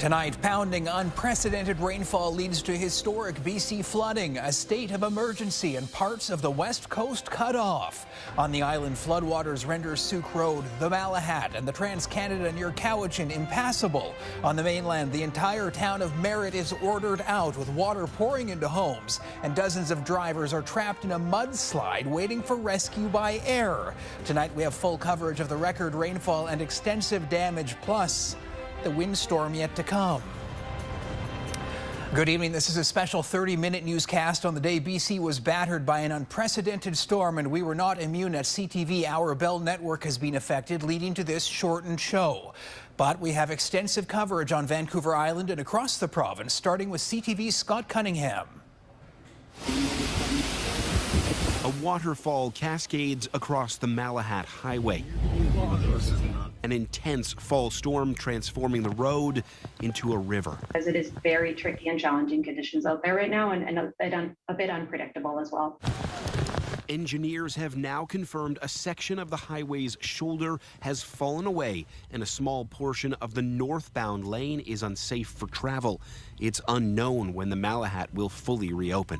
Tonight, pounding unprecedented rainfall leads to historic BC flooding, a state of emergency, and parts of the west coast cut off. On the island, floodwaters render Souk Road, the Malahat, and the Trans-Canada near Evacuation impassable. On the mainland, the entire town of Merritt is ordered out with water pouring into homes, and dozens of drivers are trapped in a mudslide waiting for rescue by air. Tonight, we have full coverage of the record rainfall and extensive damage, plus the windstorm yet to come. Good evening. This is a special 30-minute newscast on the day BC was battered by an unprecedented storm, and we were not immune at CTV. Our Bell network has been affected, leading to this shortened show. But we have extensive coverage on Vancouver Island and across the province, starting with CTV's Scott Cunningham. A waterfall cascades across the Malahat Highway. An intense fall storm transforming the road into a river. As it is very tricky and challenging conditions out there right now, and a bit unpredictable as well. Engineers have now confirmed a section of the highway's shoulder has fallen away, and a small portion of the northbound lane is unsafe for travel. It's unknown when the Malahat will fully reopen.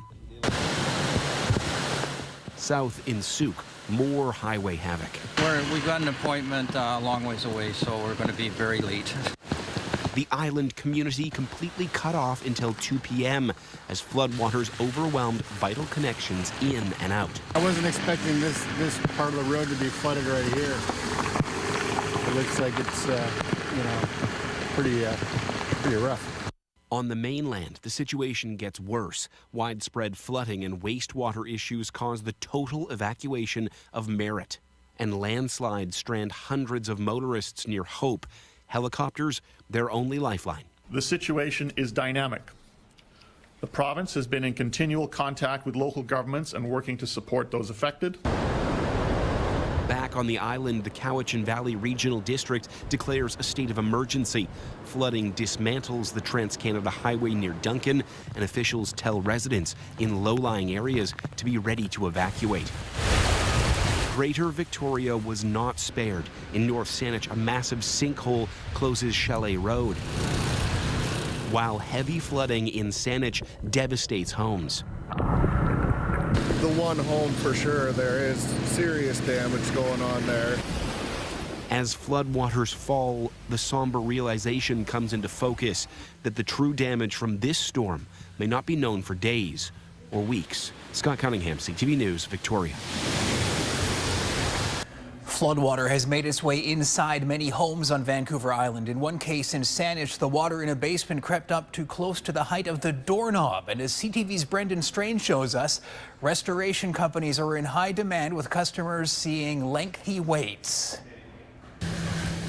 South in Souk, more highway havoc. We've got an appointment a long ways away, so we're going to be very late. The island community completely cut off until 2 p.m. as floodwaters overwhelmed vital connections in and out. I wasn't expecting this part of the road to be flooded right here. It looks like it's pretty rough. On the mainland, the situation gets worse. Widespread flooding and wastewater issues cause the total evacuation of Merritt. And landslides strand hundreds of motorists near Hope. Helicopters, their only lifeline. The situation is dynamic. The province has been in continual contact with local governments and working to support those affected. Back on the island, the Cowichan Valley Regional District declares a state of emergency. Flooding dismantles the Trans-Canada Highway near Duncan, and officials tell residents in low-lying areas to be ready to evacuate. Greater Victoria was not spared. In North Saanich, a massive sinkhole closes Chalet Road, while heavy flooding in Saanich devastates homes. The one home for sure, there is serious damage going on there. As floodwaters fall, the somber realization comes into focus that the true damage from this storm may not be known for days or weeks. Scott Cunningham, CTV News, Victoria. Floodwater has made its way inside many homes on Vancouver Island. In one case in Saanich, the water in a basement crept up to close to the height of the doorknob. And as CTV's Brendan Strange shows us, restoration companies are in high demand, with customers seeing lengthy waits.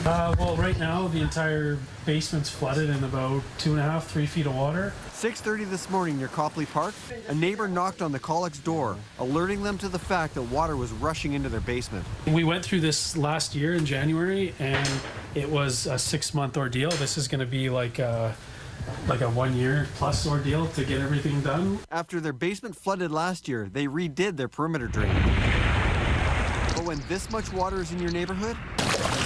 Well, right now, the entire basement's flooded in about 2.5, 3 feet of water. 6:30 this morning near Copley Park, a neighbor knocked on the Collex door, alerting them to the fact that water was rushing into their basement. We went through this last year in January, and it was a 6-month ordeal. This is going to be like a 1-year plus ordeal to get everything done. After their basement flooded last year, they redid their perimeter drain. But when this much water is in your neighborhood,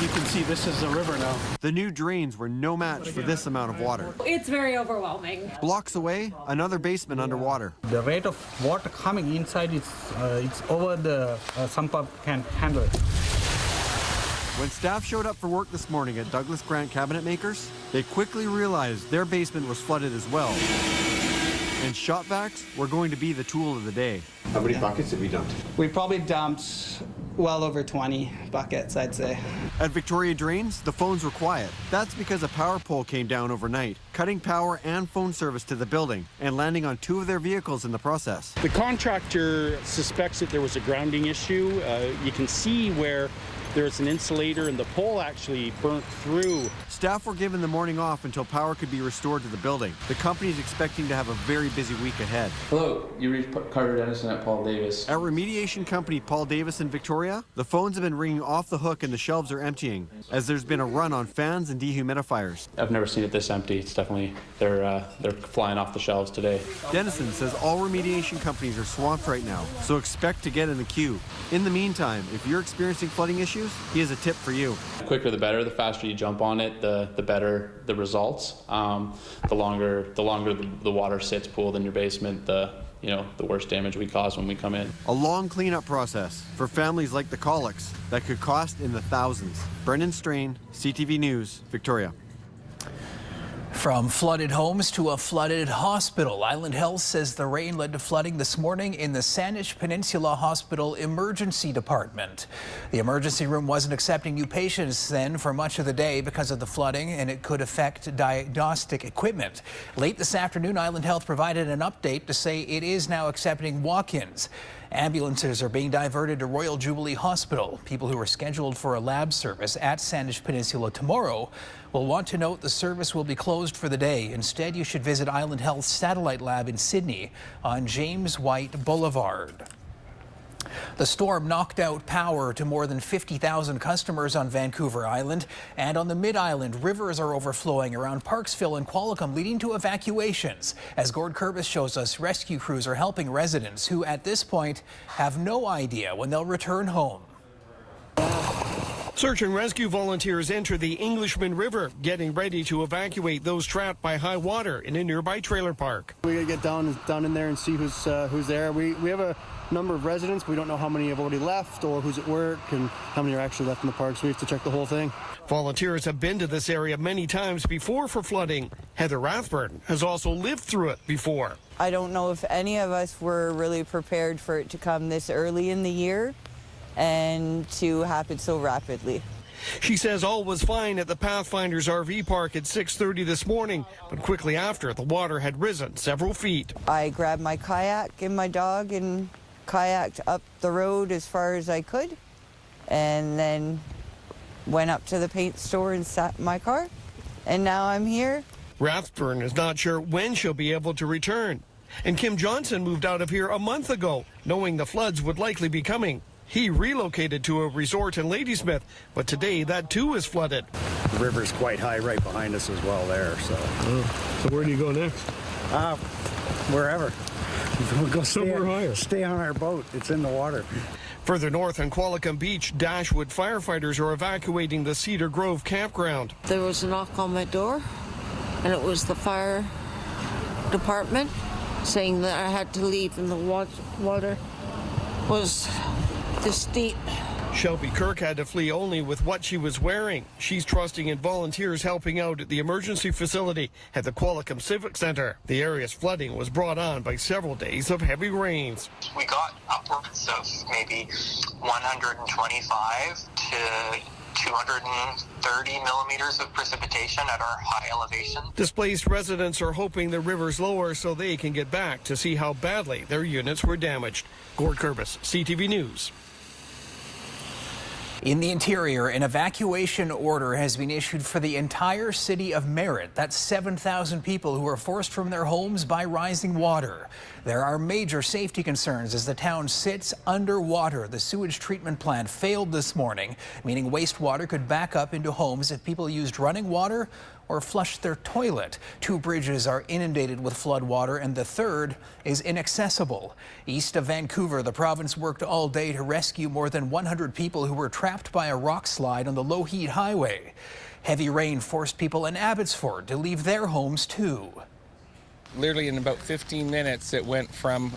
you can see this is a river now. The new drains were no match for this amount of water. It's very overwhelming. Blocks away, another basement underwater. The rate of water coming inside is it's over the sump pump can handle it. When staff showed up for work this morning at Douglas Grant Cabinet Makers, they quickly realized their basement was flooded as well. And shop vacs were going to be the tool of the day. How many buckets have we dumped? We probably dumped well over 20 buckets, I'd say. At Victoria Drains, the phones were quiet. That's because a power pole came down overnight, cutting power and phone service to the building and landing on 2 of their vehicles in the process. The contractor suspects that there was a grounding issue. You can see where there's an insulator and the pole actually burnt through. Staff were given the morning off until power could be restored to the building. The company is expecting to have a very busy week ahead. Hello, you reached Carter Dennison at Paul Davis. At remediation company Paul Davis in Victoria, the phones have been ringing off the hook and the shelves are emptying as there's been a run on fans and dehumidifiers. I've never seen it this empty. It's definitely, they're flying off the shelves today. Dennison says all remediation companies are swamped right now, so expect to get in the queue. In the meantime, if you're experiencing flooding issues, issues, he has a tip for you. The quicker the better. The faster you jump on it, the better the results. The longer the water sits pooled in your basement, the worse damage we cause when we come in. A long cleanup process for families like the Colics that could cost in the thousands. Brendan Strain, CTV News, Victoria. From flooded homes to a flooded hospital, Island Health says the rain led to flooding this morning in the Saanich Peninsula Hospital Emergency Department. The emergency room wasn't accepting new patients then for much of the day because of the flooding, and it could affect diagnostic equipment. Late this afternoon, Island Health provided an update to say it is now accepting walk-ins. Ambulances are being diverted to Royal Jubilee Hospital. People who are scheduled for a lab service at Saanich Peninsula tomorrow will want to note the service will be closed for the day. Instead, you should visit Island Health's satellite lab in Sydney on James White Boulevard. The storm knocked out power to more than 50,000 customers on Vancouver Island, and on the Mid-Island, rivers are overflowing around Parksville and Qualicum, leading to evacuations. As Gord Kurbis shows us, rescue crews are helping residents who, at this point, have no idea when they'll return home. Search and rescue volunteers enter the Englishman River, getting ready to evacuate those trapped by high water in a nearby trailer park. We gotta get down in there and see who's there. We have a number of residents. We don't know how many have already left or who's at work and how many are actually left in the park, so we have to check the whole thing. Volunteers have been to this area many times before for flooding. Heather Rathburn has also lived through it before. I don't know if any of us were really prepared for it to come this early in the year and to happen so rapidly. She says all was fine at the Pathfinders RV park at 6:30 this morning, but quickly after, the water had risen several feet. I grabbed my kayak and my dog and kayaked up the road as far as I could, and then went up to the paint store and sat in my car, and now I'm here. Rathburn is not sure when she'll be able to return. And Kim Johnson moved out of here a month ago, knowing the floods would likely be coming. He relocated to a resort in Ladysmith, but today that too is flooded. The river's quite high right behind us as well there, so. So where do you go next? Wherever. We'll go somewhere higher. Stay on our boat. It's in the water. Further north on Qualicum Beach, Dashwood firefighters are evacuating the Cedar Grove campground. There was a knock on my door, and it was the fire department saying that I had to leave, and the water was this deep. Shelby Kirk had to flee only with what she was wearing. She's trusting in volunteers helping out at the emergency facility at the Qualicum Civic Center. The area's flooding was brought on by several days of heavy rains. We got upwards of maybe 125 to 230 millimeters of precipitation at our high elevation. Displaced residents are hoping the river's lower so they can get back to see how badly their units were damaged. Gord Kurbis, CTV News. In the interior, an evacuation order has been issued for the entire city of Merritt. That's 7,000 people who are forced from their homes by rising water. There are major safety concerns as the town sits underwater. The sewage treatment plant failed this morning, meaning wastewater could back up into homes if people used running water or flushed their toilet. 2 bridges are inundated with flood water, and the third is inaccessible. East of Vancouver, the province worked all day to rescue more than 100 people who were trapped by a rock slide on the Lougheed Highway. Heavy rain forced people in Abbotsford to leave their homes too. Literally in about 15 minutes, it went from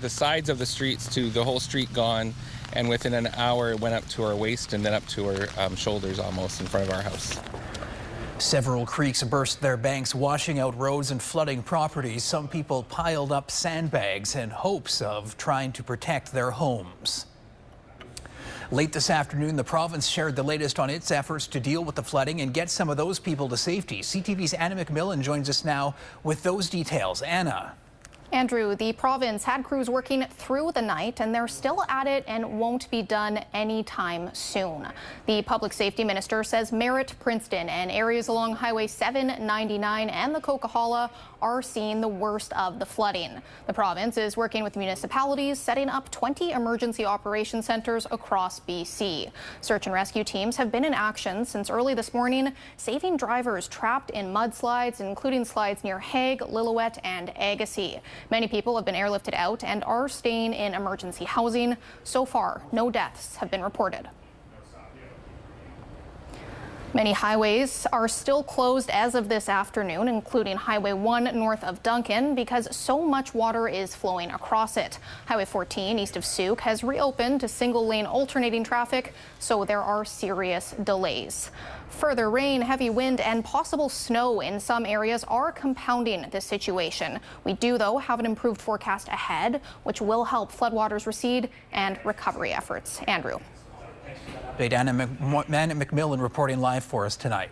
the sides of the streets to the whole street gone, and within an hour it went up to our waist and then up to our shoulders almost in front of our house. Several creeks burst their banks, washing out roads and flooding properties. Some people piled up sandbags in hopes of trying to protect their homes. Late this afternoon, the province shared the latest on its efforts to deal with the flooding and get some of those people to safety. CTV's Anna McMillan joins us now with those details. Anna. Andrew, the province had crews working through the night, and they're still at it and won't be done anytime soon. The public safety minister says Merritt, Princeton, and areas along Highway 799 and the Coquihalla are seeing the worst of the flooding. The province is working with municipalities, setting up 20 emergency operation centers across BC. Search and rescue teams have been in action since early this morning, saving drivers trapped in mudslides, including slides near Hague, Lillooet, and Agassiz. Many people have been airlifted out and are staying in emergency housing. So far, no deaths have been reported. Many highways are still closed as of this afternoon, including Highway 1 north of Duncan, because so much water is flowing across it. Highway 14 east of Souk has reopened to single-lane alternating traffic, so there are serious delays. Further rain, heavy wind, and possible snow in some areas are compounding this situation. We do, though, have an improved forecast ahead, which will help floodwaters recede and recovery efforts. Andrew. Anna McMillan reporting live for us tonight.